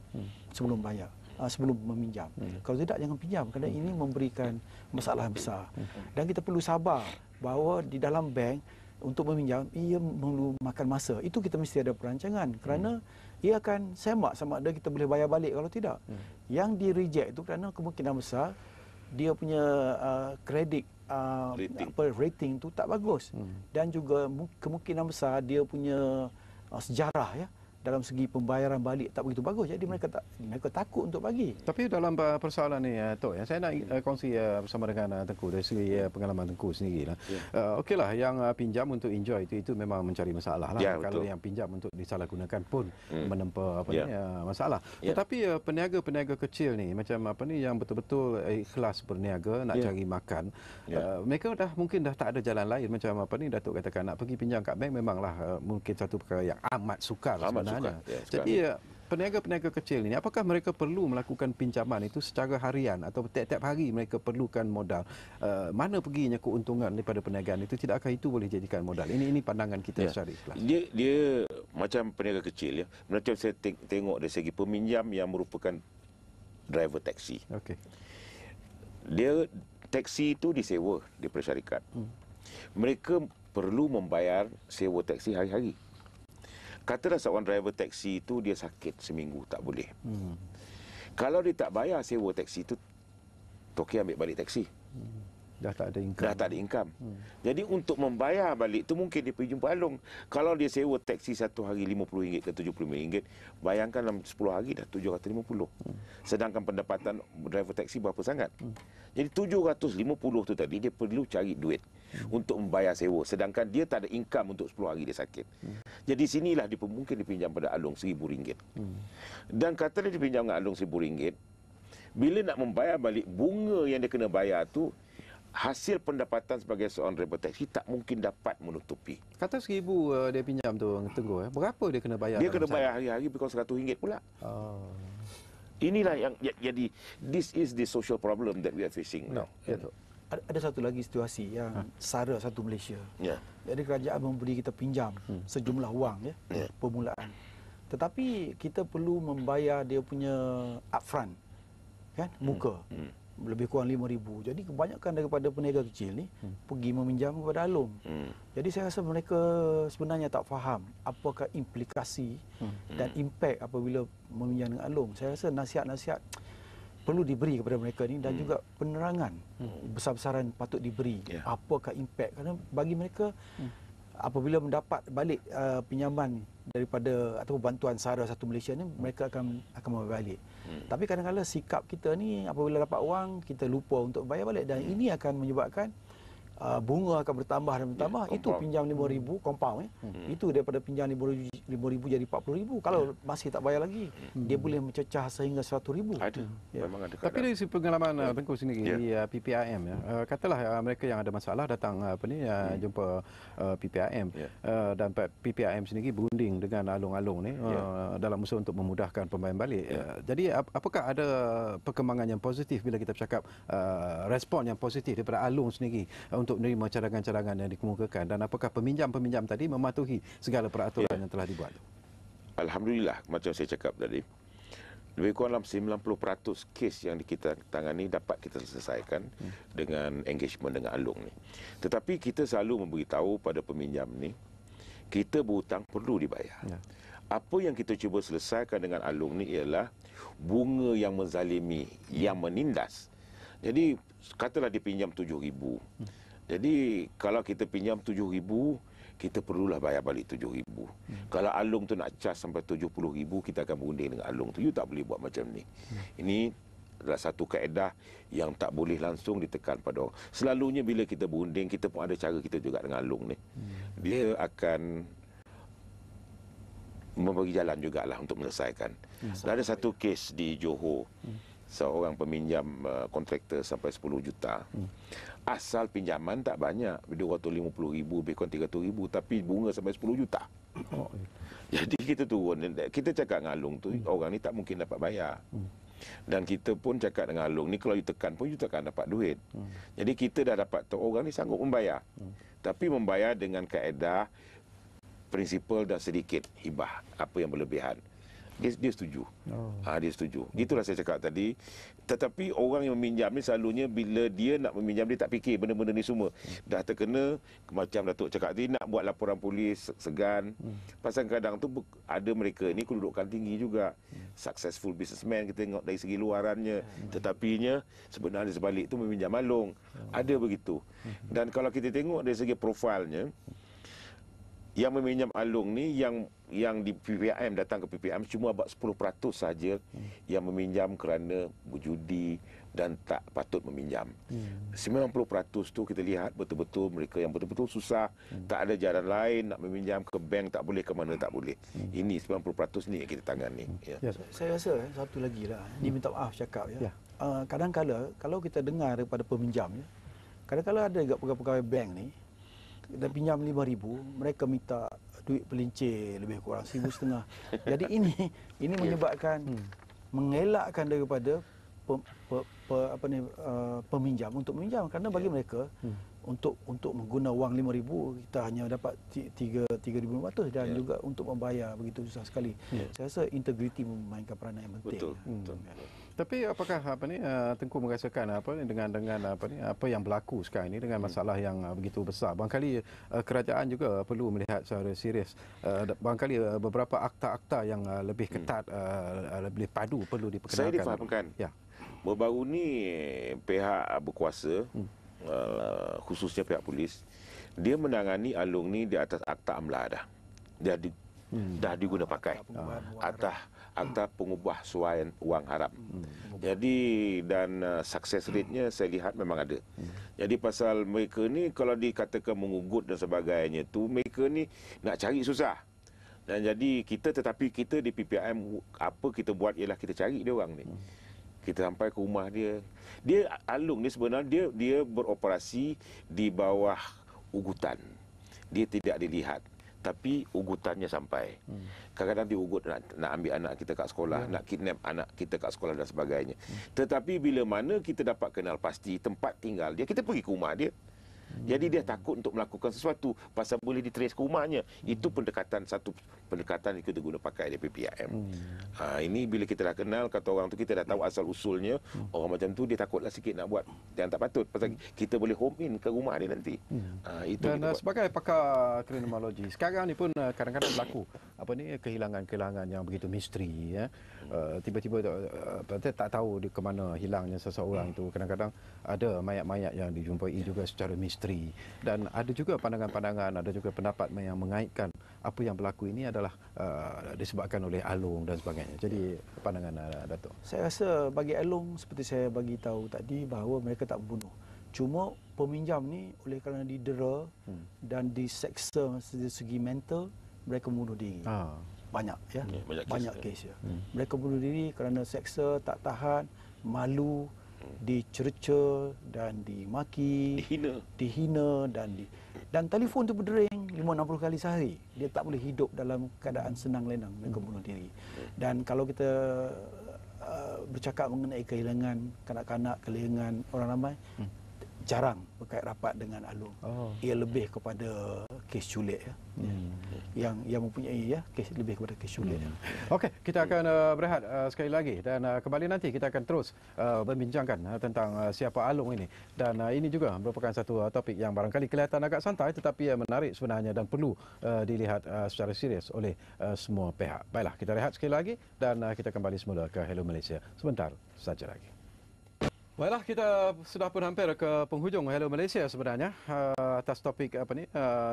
sebelum bayar, sebelum meminjam. Kalau tidak, jangan pinjam, kerana ini memberikan masalah besar. Dan kita perlu sabar bahawa di dalam bank untuk meminjam ia perlu makan masa. Itu kita mesti ada perancangan, kerana ia akan semak sama ada kita boleh bayar balik kalau tidak. Yang di reject itu kerana kemungkinan besar dia punya kredit rating tu tak bagus, dan juga kemungkinan besar dia punya sejarah dalam segi pembayaran balik tak begitu bagus. Jadi mereka takut untuk bagi. Tapi dalam persoalan ni Tok, saya nak kongsi bersama dengan Tengku dari segi pengalaman Tengku sendirilah. Okeylah, yang pinjam untuk enjoy itu memang mencari masalah lah. Kalau yang pinjam untuk disalahgunakan pun menempa masalah. Tetapi peniaga-peniaga kecil ni macam yang betul-betul ikhlas berniaga nak cari makan, mereka mungkin dah tak ada jalan lain. Macam Datuk katakan, nak pergi pinjam kat bank memanglah mungkin satu perkara yang amat sukar sebenarnya. Jadi peniaga-peniaga kecil ini, apakah mereka perlu melakukan pinjaman itu secara harian atau tiap-tiap hari mereka perlukan modal? Mana perginya keuntungan daripada perniagaan itu? Tidakkah itu boleh jadikan modal? Ini pandangan kita secara ikhlas. Dia macam peniaga kecil Macam saya tengok dari segi peminjam yang merupakan driver taksi. Dia taksi itu disewa daripada syarikat. Mereka perlu membayar sewa taksi hari-hari. Katalah seorang driver taksi itu dia sakit seminggu, tak boleh. Kalau dia tak bayar sewa taksi itu, Toki ambil balik taksi. Dah tak ada income. Jadi untuk membayar balik tu mungkin dia pergi jumpa Along. Kalau dia sewa taksi satu hari RM50 ke RM75, bayangkan dalam 10 hari dah RM750. Sedangkan pendapatan driver taksi berapa sangat? Jadi RM750 tu tadi dia perlu cari duit untuk membayar sewa, sedangkan dia tak ada income untuk 10 hari dia sakit. Jadi sinilah dia mungkin dipinjam pada Along RM1,000. Dan kata dia dipinjam dengan Along RM1,000, bila nak membayar balik bunga yang dia kena bayar tu, hasil pendapatan sebagai seorang driver taksi tak mungkin dapat menutupi. Kata RM1,000 dia pinjam tu Tengku, berapa dia kena bayar? Dia kena bayar hari-hari because RM100 pula. Inilah yang jadi, this is the social problem that we are facing now. Ada satu lagi situasi yang sara satu Malaysia. Jadi kerajaan memberi kita pinjam sejumlah wang permulaan. Tetapi kita perlu membayar dia punya upfront, muka. lebih kurang 5,000. Jadi kebanyakan daripada peniaga kecil ni pergi meminjam kepada Along. Jadi saya rasa mereka sebenarnya tak faham apakah implikasi dan impak apabila meminjam dengan Along. Saya rasa nasihat-nasihat perlu diberi kepada mereka ni, dan juga penerangan besar-besaran patut diberi apakah impak, kerana bagi mereka apabila mendapat balik pinjaman daripada atau bantuan SARA Satu Malaysia ni, mereka akan membayar balik. Tapi kadang-kadang sikap kita ni apabila dapat wang kita lupa untuk bayar balik, dan ini akan menyebabkan bunga akan bertambah dan bertambah. Itu pinjam 5,000 compound itu daripada pinjam 5,000 jadi 40,000. Kalau masih tak bayar lagi, dia boleh mencecah sehingga 100,000. Ada. Memang ada. Tapi dari segi pengalaman Tengku sendiri di PPIM katalah mereka yang ada masalah datang jumpa PPIM dan PPIM sendiri berunding dengan Along-Along ni dalam usaha untuk memudahkan pembayaran balik. Jadi apakah ada perkembangan yang positif bila kita bercakap respon yang positif daripada Along sendiri untuk menerima cadangan-cadangan yang dikemukakan, dan apakah peminjam-peminjam tadi mematuhi segala peraturan yang telah dibuat? Alhamdulillah, macam saya cakap tadi, lebih kurang dalam 90% kes yang kita tangani dapat kita selesaikan dengan engagement dengan Along ni. Tetapi kita selalu memberitahu pada peminjam ni, kita berhutang perlu dibayar. Apa yang kita cuba selesaikan dengan Along ni ialah bunga yang menzalimi, yang menindas. Jadi katalah dipinjam 7,000. Jadi kalau kita pinjam 7,000, kita perlulah bayar balik 7,000. Kalau Along tu nak cas sampai 70,000, kita akan berunding dengan Along tu. You tak boleh buat macam ni. Ini adalah satu kaedah yang tak boleh langsung ditekan pada orang. Selalunya bila kita berunding, kita pun ada cara kita juga dengan Along ni. Dia akan memberi jalan jugalah untuk menyelesaikan. Ada satu kes di Johor. Seorang peminjam kontraktor sampai 10 juta. Asal pinjaman tak banyak, 250,000, lebih kurang 300,000, tapi bunga sampai 10 juta. Jadi kita turun, kita cakap dengan Along tu, orang ni tak mungkin dapat bayar. Dan kita pun cakap dengan Along ni, kalau you tekan pun you takkan dapat duit. Jadi kita dah dapat tahu orang ni sanggup membayar. Tapi membayar dengan kaedah prinsipal dan sedikit hibah, apa yang berlebihan. Dia setuju. Dia setuju. Itulah saya cakap tadi. Tetapi orang yang meminjam ni selalunya bila dia nak meminjam, dia tak fikir benda-benda ni semua. Dah terkena, macam Datuk cakap tadi, nak buat laporan polis, segan. Pasal kadang tu ada mereka ni kedudukan tinggi juga. Successful businessman, kita tengok dari segi luarannya. Tetapinya sebenarnya sebalik tu meminjam Along. Ada begitu. Dan kalau kita tengok dari segi profilnya, yang meminjam Along ni yang di PPIM datang ke PPIM cuma about 10% saja yang meminjam kerana berjudi dan tak patut meminjam. 90% tu kita lihat betul-betul mereka yang betul-betul susah, tak ada jalan lain nak meminjam, ke bank tak boleh, ke mana tak boleh. Ini 90% ni yang kita tangani. Saya rasa satu lagi lah, ni minta maaf cakap kadang-kala kalau kita dengar daripada peminjam, kadang-kala ada juga pegawai bank ni dan pinjam 5,000, mereka minta duit pelincir lebih kurang 1,500. Jadi ini menyebabkan mengelakkan daripada peminjam untuk meminjam, kerana bagi mereka untuk mengguna wang 5,000 kita hanya dapat 3,500 dan juga untuk membayar begitu susah sekali. Saya rasa integriti memainkan peranan yang penting. Betul. Tapi apakah Tengku merasakan dengan apa yang berlaku sekarang ini dengan masalah yang begitu besar? Barangkali kerajaan juga perlu melihat secara serius. Barangkali beberapa akta-akta yang lebih ketat, lebih padu perlu diperkenalkan. Saya difahamkan. Baru-baru ni pihak berkuasa, khususnya pihak polis, dia menangani Along ni di atas akta amla dah. Dah diguna pakai akta pengubah suai wang haram. Jadi dan success rate-nya saya lihat memang ada. Jadi pasal mereka ni kalau dikatakan mengugut dan sebagainya tu, mereka ni nak cari susah. Dan jadi tetapi kita di PPIM apa kita buat ialah kita cari dia orang ni. Kita sampai ke rumah dia. Along ni sebenarnya dia beroperasi di bawah ugutan. Dia tidak dilihat, tapi ugutannya sampai. Kadang-kadang dia ugut nak ambil anak kita kat sekolah, nak kidnap anak kita kat sekolah dan sebagainya. Tetapi bila mana kita dapat kenal pasti tempat tinggal dia, kita pergi ke rumah dia. Jadi dia takut untuk melakukan sesuatu pasal boleh ditrace ke rumahnya. Itu satu pendekatan yang kita guna pakai di PPIM. Ini bila kita dah kenal, kata orang tu, kita dah tahu asal usulnya. Orang macam tu dia takutlah sikit nak buat yang tak patut pasal kita boleh home in ke rumah dia nanti. Itu dan sebagai pakar kriminologi, sekarang ni pun kadang-kadang berlaku kehilangan-kehilangan yang begitu misteri, ya. Tiba-tiba tak tahu di ke mana hilangnya seseorang itu. Kadang-kadang ada mayat-mayat yang dijumpai juga secara misteri, dan ada juga pandangan-pandangan, ada juga pendapat yang mengaitkan apa yang berlaku ini adalah disebabkan oleh Alung dan sebagainya. Jadi pandangan Datuk? Saya rasa bagi Alung, seperti saya bagi tahu tadi, bahawa mereka tak membunuh. Cuma peminjam ni oleh kerana didera dan diseksa dari segi mental, mereka bunuh diri. Banyak, ya. Banyak kes, ya. Mereka bunuh diri kerana seksa, tak tahan, malu, dicerca dan dimaki, dihina dan telefon tu berdering 5-60 kali sehari. Dia tak boleh hidup dalam keadaan senang lenang, mereka bunuh diri. Dan kalau kita bercakap mengenai kehilangan kanak-kanak, kehilangan orang ramai, jarang berkait rapat dengan Alung. Ia lebih kepada kes culik, ya. Yang mempunyai, ya, kes lebih kepada kes culik. Okey, kita akan berehat sekali lagi, dan kembali nanti kita akan terus membincangkan tentang siapa Alung ini, dan ini juga merupakan satu topik yang barangkali kelihatan agak santai tetapi menarik sebenarnya dan perlu dilihat secara serius oleh semua pihak. Baiklah, kita rehat sekali lagi dan kita kembali semula ke Hello Malaysia sebentar saja lagi. Baiklah, kita sudah pun hampir ke penghujung Hello Malaysia sebenarnya atas topik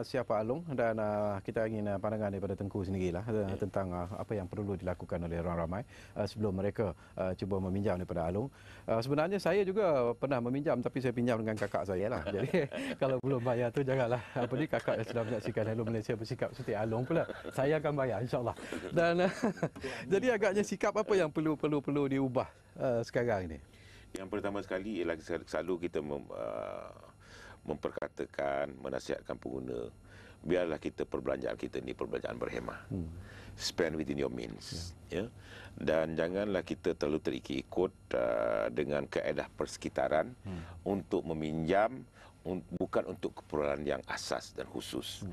siapa Alung, dan kita ingin pandangan daripada Tengku sendirilah tentang apa yang perlu dilakukan oleh orang ramai sebelum mereka cuba meminjam daripada Alung. Sebenarnya saya juga pernah meminjam, tapi saya pinjam dengan kakak saya lah. Jadi kalau belum bayar tu janganlah kakak yang sudah menyaksikan Hello Malaysia bersikap seperti Alung pula. Saya akan bayar, insya-Allah. Dan jadi agaknya sikap apa yang perlu diubah sekarang ini? Yang pertama sekali ialah selalu kita memperkatakan, menasihatkan pengguna, biarlah kita perbelanjaan kita ni perbelanjaan berhemah. Spend within your means, ya. Dan janganlah kita terlalu terikut dengan kaedah persekitaran untuk meminjam, bukan untuk keperluan yang asas dan khusus.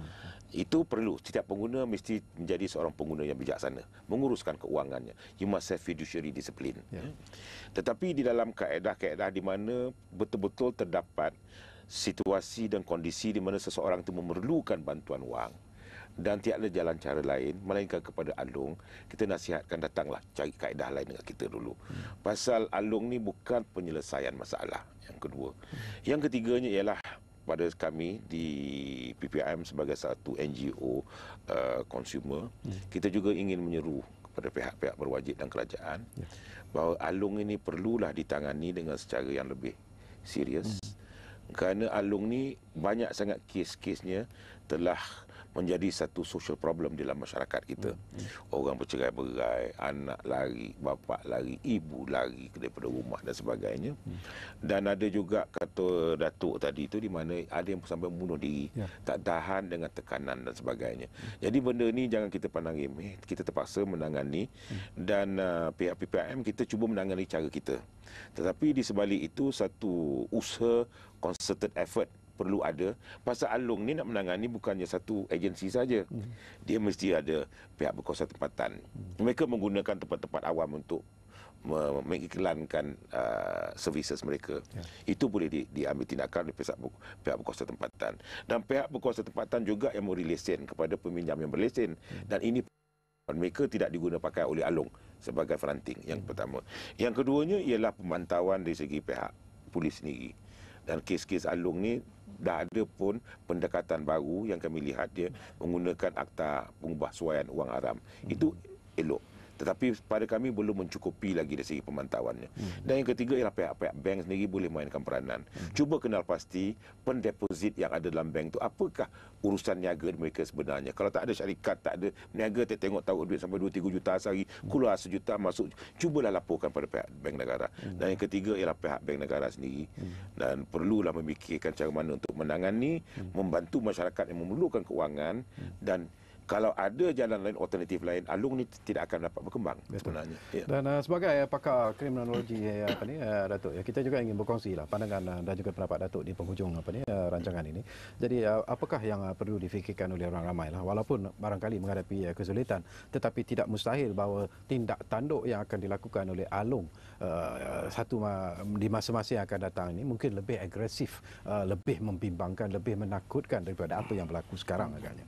Itu perlu. Setiap pengguna mesti menjadi seorang pengguna yang bijaksana, menguruskan keuangannya. You must have fiduciary discipline. Tetapi di dalam kaedah-kaedah di mana betul-betul terdapat situasi dan kondisi di mana seseorang itu memerlukan bantuan wang dan tiada jalan cara lain melainkan kepada Alung, kita nasihatkan datanglah cari kaedah lain dengan kita dulu. Pasal Alung ni bukan penyelesaian masalah. Yang kedua. Yang ketiganya ialah pada kami di PPIM sebagai satu NGO consumer, kita juga ingin menyeru kepada pihak-pihak berwajib dan kerajaan bahawa Alung ini perlulah ditangani dengan secara yang lebih serius. Kerana Alung ni banyak sangat kes-kesnya telah menjadi satu social problem dalam masyarakat kita. Orang bercerai-berai, anak lari, bapa lari, ibu lari daripada rumah dan sebagainya. Dan ada juga kata Datuk tadi itu di mana ada yang sampai membunuh diri, tak tahan dengan tekanan dan sebagainya. Jadi benda ni jangan kita pandang remeh, kita terpaksa menangani dan pihak PPIM kita cuba menangani cara kita. Tetapi di sebalik itu satu usaha concerted effort perlu ada. Pasal Alung ni nak menangani bukannya satu agensi saja. Dia mesti ada pihak berkuasa tempatan. Mereka menggunakan tempat-tempat awam untuk mengiklankan services mereka. Itu boleh diambil tindakan oleh pihak berkuasa tempatan. Dan pihak berkuasa tempatan juga yang memberi lesen kepada peminjam yang berlesen. Dan ini mereka tidak diguna pakai oleh Alung sebagai fronting, yang pertama. Yang keduanya ialah pemantauan dari segi pihak polis sendiri. Dan kes-kes Alung ni dah ada pun pendekatan baru yang kami lihat, dia menggunakan akta pengubahsuaian wang haram. Itu elok. Tetapi pada kami belum mencukupi lagi dari segi pemantauannya. Dan yang ketiga ialah pihak-pihak bank sendiri boleh mainkan peranan. Cuba kenal pasti pendeposit yang ada dalam bank itu apakah urusan niaga mereka sebenarnya. Kalau tak ada syarikat, tak ada niaga, tengok tahu duit sampai 2-3 juta sehari, keluar sejuta masuk, cubalah laporkan pada pihak bank negara. Dan yang ketiga ialah pihak bank negara sendiri. Dan perlulah memikirkan cara mana untuk menangani, membantu masyarakat yang memerlukan keuangan. Dan Kalau ada jalan lain, alternatif lain, Along ni tidak akan dapat berkembang sebenarnya. Ya. Dan sebagai pakar kriminologi Datuk, kita juga ingin berkongsi lah pandangan dan juga pendapat Datuk di penghujung rancangan ini. Jadi apakah yang perlu difikirkan oleh orang ramai lah, walaupun barangkali menghadapi kesulitan, tetapi tidak mustahil bahawa tindak tanduk yang akan dilakukan oleh Along di masa-masa yang akan datang ini mungkin lebih agresif, lebih membimbangkan, lebih menakutkan daripada apa yang berlaku sekarang agaknya.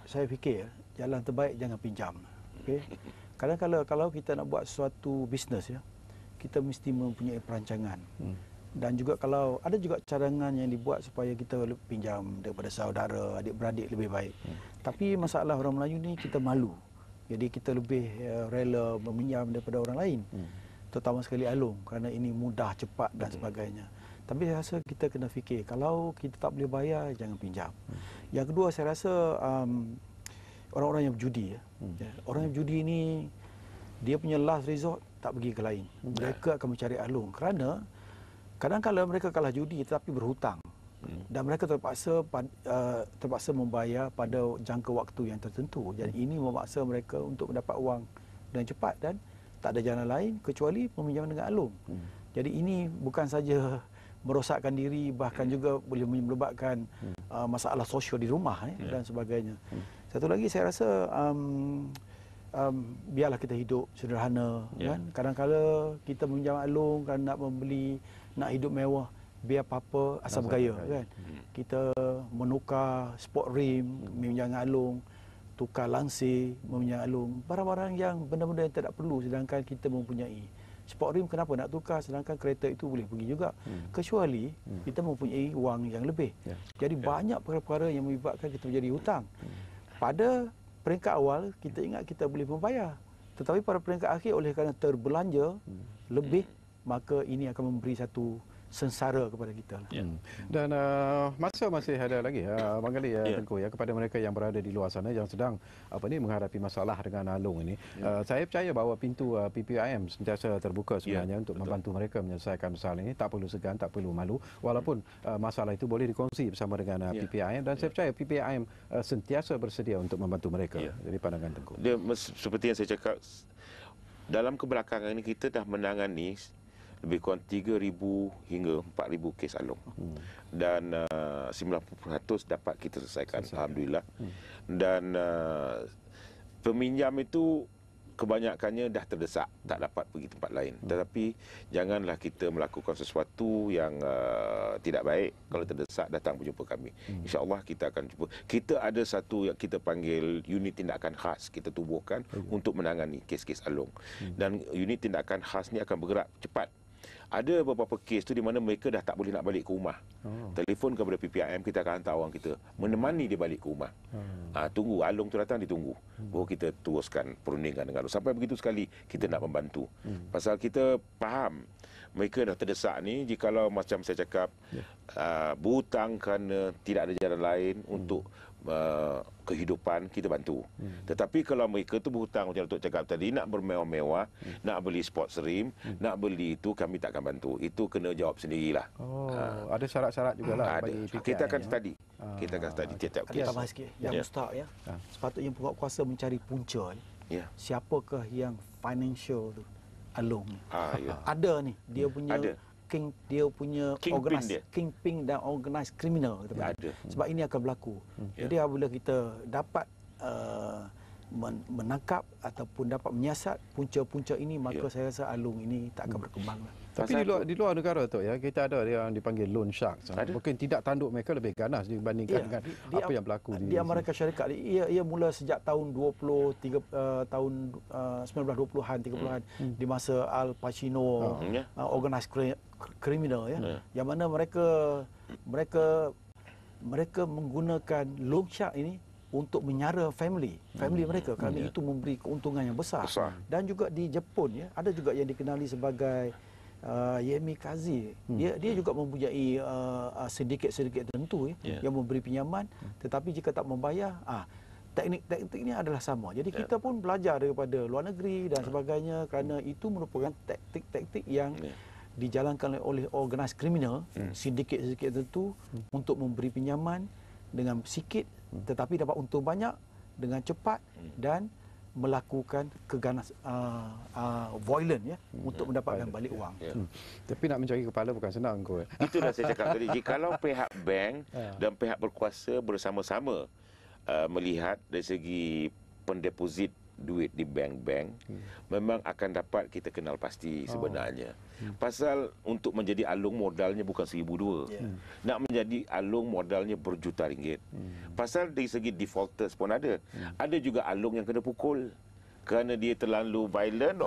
Saya fikir jalan terbaik jangan pinjam. Okay? Kadang-kadang kalau kita nak buat suatu bisnes, kita mesti mempunyai perancangan. Dan juga kalau ada juga cadangan yang dibuat supaya kita pinjam daripada saudara, adik-beradik lebih baik. Tapi masalah orang Melayu ni kita malu. Jadi kita lebih rela meminjam daripada orang lain. Terutama sekali Along kerana ini mudah, cepat dan sebagainya. Tapi saya rasa kita kena fikir, kalau kita tak boleh bayar, jangan pinjam. Yang kedua, saya rasa orang-orang yang berjudi. Orang yang berjudi ini, dia punya last resort tak pergi ke lain. Mereka akan mencari Along kerana kadang-kadang mereka kalah judi tetapi berhutang. Dan mereka terpaksa membayar pada jangka waktu yang tertentu. Jadi ini memaksa mereka untuk mendapat wang dengan cepat dan tak ada jalan lain kecuali meminjam dengan Along. Jadi ini bukan saja merosakkan diri, bahkan juga boleh menyebabkan masalah sosial di rumah dan sebagainya. Satu lagi saya rasa biarlah kita hidup sederhana. Kan? Kadang-kadang kita meminjam Along kerana nak membeli, nak hidup mewah, biar apa-apa asal bergaya. Kan? Kita menukar sport rim, meminjam Along, tukar lansir, meminjam Along, barang-barang yang benda-benda yang tidak perlu sedangkan kita mempunyai. Sport rim kenapa nak tukar sedangkan kereta itu boleh pergi juga, kecuali kita mempunyai wang yang lebih. Jadi banyak perkara-perkara yang menyebabkan kita menjadi hutang. Pada peringkat awal kita ingat kita boleh membayar, tetapi pada peringkat akhir oleh kerana terbelanja lebih, maka ini akan memberi satu sengsara kepada kita. Dan masa masih ada lagi Abang Gali Tengku kepada mereka yang berada di luar sana yang sedang menghadapi masalah dengan Along ini. Saya percaya bahawa pintu PPIM sentiasa terbuka sebenarnya untuk membantu mereka menyelesaikan masalah ini. Tak perlu segan, tak perlu malu, walaupun masalah itu boleh dikongsi bersama dengan PPIM, dan saya percaya PPIM sentiasa bersedia untuk membantu mereka. Jadi pandangan Tengku. Dia seperti yang saya cakap, dalam kebelakangan ini kita dah menangani lebih kurang 3,000 hingga 4,000 kes Along. Dan 90% dapat kita selesaikan, alhamdulillah. Dan peminjam itu kebanyakannya dah terdesak, tak dapat pergi tempat lain. Tetapi janganlah kita melakukan sesuatu yang tidak baik. Kalau terdesak, datang berjumpa kami. InsyaAllah kita akan jumpa. Kita ada satu yang kita panggil unit tindakan khas kita tubuhkan untuk menangani kes-kes Along. Dan unit tindakan khas ni akan bergerak cepat. Ada beberapa kes tu di mana mereka dah tak boleh nak balik ke rumah. Telefon kepada PPIM, kita akan hantar orang kita menemani dia balik ke rumah. Tunggu Along tu datang, ditunggu. Baru kita teruskan perundingan dengan Along. Sampai begitu sekali kita nak membantu. Pasal kita faham mereka dah terdesak ni, jikalau macam saya cakap berhutang kerana tidak ada jalan lain untuk kehidupan, kita bantu. Tetapi kalau mereka tu berhutang macam Datuk cakap tadi, nak bermewah-mewah, nak beli sports rim, nak beli itu, kami tak akan bantu. Itu kena jawab sendirilah. Ada syarat-syarat jugalah bagi PPIM. Kita akan study. Kita akan study tiap-tiap kes. Ada tambah sikit. Yang mustahak sepatutnya penguatkuasa mencari punca siapakah yang financial tu Along ni. Ada ni, dia punya dia punya kingpin dan organised criminal. Ada. Sebab ini akan berlaku. Jadi apabila kita dapat menangkap ataupun dapat menyiasat punca-punca ini, maka saya rasa Along ini tak akan berkembang. Tapi di luar negara tu kita ada yang dipanggil loan sharks. Mungkin tidak tanduk mereka lebih ganas dibandingkan dengan apa yang berlaku di Amerika Syarikat. Ia mula sejak tahun 1920-an 30-an di masa Al Pacino, organized criminal yang mana mereka menggunakan loan shark ini untuk menyara family mereka kerana itu memberi keuntungan yang besar. Dan juga di Jepun ada juga yang dikenali sebagai Yamikaze. Dia juga mempunyai sindiket-sindiket tertentu yang memberi pinjaman, tetapi jika tak membayar, teknik-teknik ini adalah sama. Jadi kita pun belajar daripada luar negeri dan sebagainya kerana itu merupakan taktik-taktik yang dijalankan oleh organised criminal, sindiket-sindiket tertentu untuk memberi pinjaman dengan sikit tetapi dapat untung banyak dengan cepat dan melakukan violent ya untuk mendapatkan balik wang. Tapi nak mencari kepala bukan senang kot. Itulah saya cakap tadi. Jikalau pihak bank dan pihak berkuasa bersama-sama melihat dari segi pendeposit duit di bank-bank, memang akan dapat kita kenal pasti sebenarnya. Pasal untuk menjadi alung modalnya bukan 1,200. Nak menjadi alung modalnya berjuta ringgit. Pasal dari segi defaulters pun ada. Ada juga alung yang kena pukul. Kerana dia terlalu violent,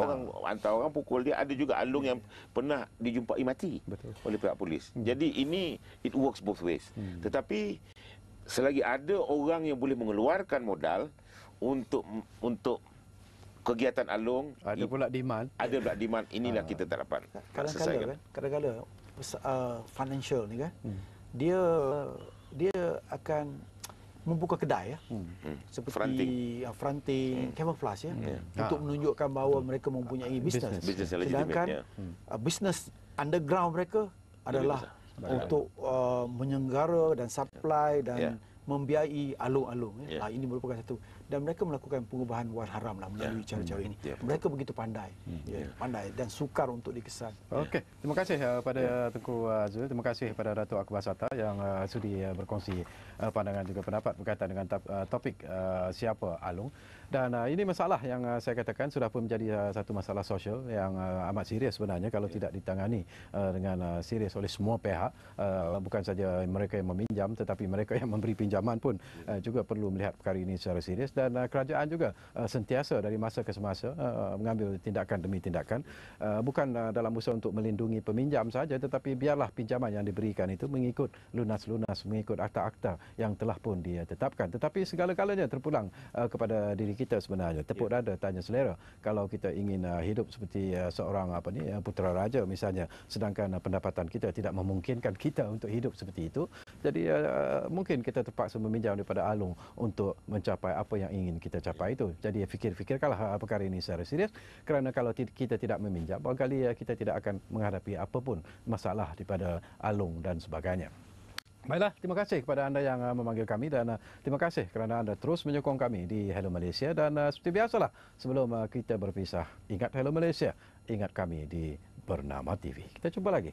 hantar orang pukul dia. Ada juga alung yang pernah dijumpai mati oleh pihak polis. Jadi ini, it works both ways. Tetapi selagi ada orang yang boleh mengeluarkan modal untuk kegiatan alung, ada pula demand. Inilah kita tak dapat selesaikan. Kadang-kadang financial ni kan, dia akan membuka kedai ya, seperti fronting, camouflage ya, untuk menunjukkan bahawa mereka mempunyai bisnes. Sedangkan bisnes underground mereka adalah untuk menyenggara dan supply dan membiayai alung-alung. Ini merupakan satu. Dan mereka melakukan pengubahan wang haram lah melalui cara-cara ini. Mereka begitu pandai. Pandai dan sukar untuk dikesan. Okey, terima kasih pada Tengku Zul. Terima kasih kepada Datuk Akbar Sata yang sudi berkongsi pandangan juga pendapat berkaitan dengan topik siapa alung. Dan ini masalah yang saya katakan sudah pun menjadi satu masalah sosial yang amat serius sebenarnya kalau tidak ditangani dengan serius oleh semua pihak. Bukan saja mereka yang meminjam tetapi mereka yang memberi pinjaman pun juga perlu melihat perkara ini secara serius. Dan kerajaan juga sentiasa dari masa ke semasa mengambil tindakan demi tindakan. Bukan dalam usaha untuk melindungi peminjam saja tetapi biarlah pinjaman yang diberikan itu mengikut lunas-lunas, mengikut akta-akta yang telah pun ditetapkan. Tetapi segala-galanya terpulang kepada diri kita sebenarnya. Tepuk dada, tanya selera. Kalau kita ingin hidup seperti seorang putera raja misalnya, sedangkan pendapatan kita tidak memungkinkan kita untuk hidup seperti itu, jadi mungkin kita terpaksa meminjam daripada alung untuk mencapai apa yang ingin kita capai itu. Jadi fikirkanlah perkara ini secara serius, kerana kalau kita tidak meminjam, barangkali kita tidak akan menghadapi apapun masalah daripada alung dan sebagainya. Baiklah, terima kasih kepada anda yang memanggil kami dan terima kasih kerana anda terus menyokong kami di Hello Malaysia. Dan seperti biasalah, sebelum kita berpisah, ingat Hello Malaysia, ingat kami di Bernama TV. Kita jumpa lagi.